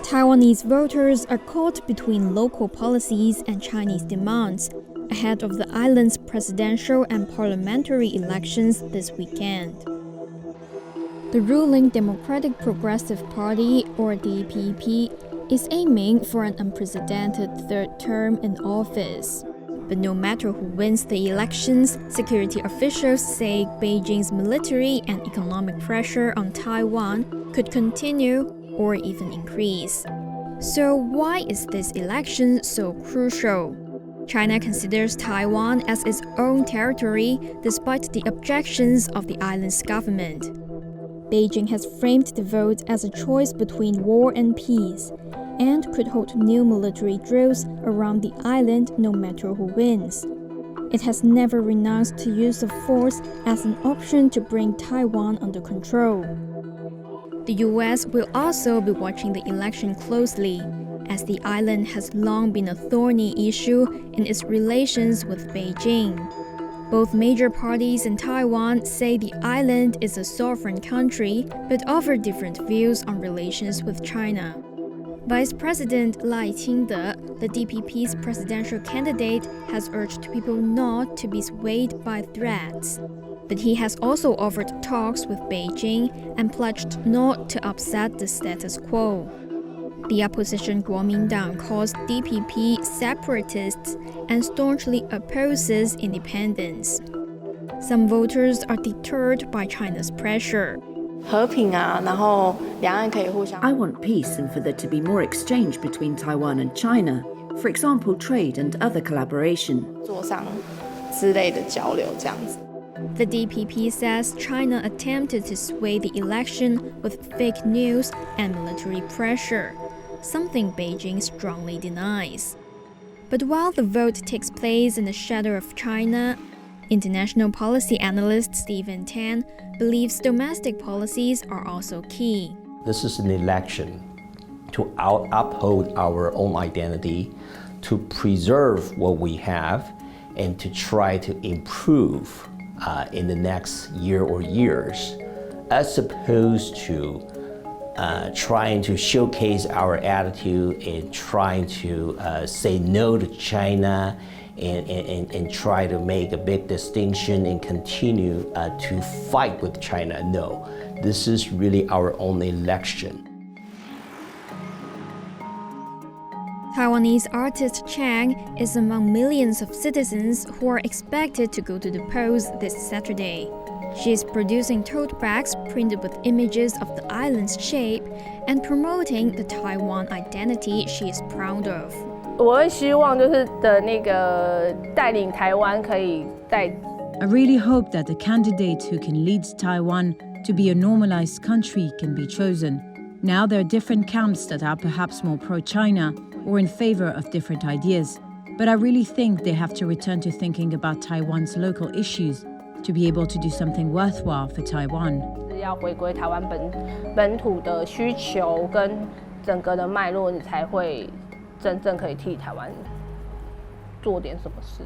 Taiwanese voters are caught between local policies and Chinese demands ahead of the island's presidential and parliamentary elections this weekend. The ruling Democratic Progressive Party, or DPP, is aiming for an unprecedented third term in office. But no matter who wins the elections, security officials say Beijing's military and economic pressure on Taiwan could continue or even increase. So why is this election so crucial? China considers Taiwan as its own territory despite the objections of the island's government. Beijing has framed the vote as a choice between war and peace, and could hold new military drills around the island no matter who wins. It has never renounced to use of force as an option to bring Taiwan under control. The US will also be watching the election closely, as the island has long been a thorny issue in its relations with Beijing. Both major parties in Taiwan say the island is a sovereign country, but offer different views on relations with China. Vice President Ching-te, the DPP's presidential candidate, has urged people not to be swayed by threats. But he has also offered talks with Beijing and pledged not to upset the status quo. The opposition Kuomintang calls DPP separatists and staunchly opposes independence. Some voters are deterred by China's pressure. I want peace and for there to be more exchange between Taiwan and China, for example, trade and other collaboration. The DPP says China attempted to sway the election with fake news and military pressure, something Beijing strongly denies. But while the vote takes place in the shadow of China, international policy analyst Stephen Tan believes domestic policies are also key. This is an election to uphold our own identity, to preserve what we have, and to try to improve in the next year or years, as opposed to trying to showcase our attitude and trying to say no to China and try to make a big distinction and continue to fight with China. No, this is really our own election. Taiwanese artist Chang is among millions of citizens who are expected to go to the polls this Saturday. She is producing tote bags printed with images of the island's shape and promoting the Taiwan identity she is proud of. I really hope that the candidate who can lead Taiwan to be a normalized country can be chosen. Now there are different camps that are perhaps more pro-China or in favor of different ideas. But I really think they have to return to thinking about Taiwan's local issues to be able to do something worthwhile for Taiwan. 要回归台湾本土的需求跟整个的脉络，你才会真正可以替台湾做点什么事。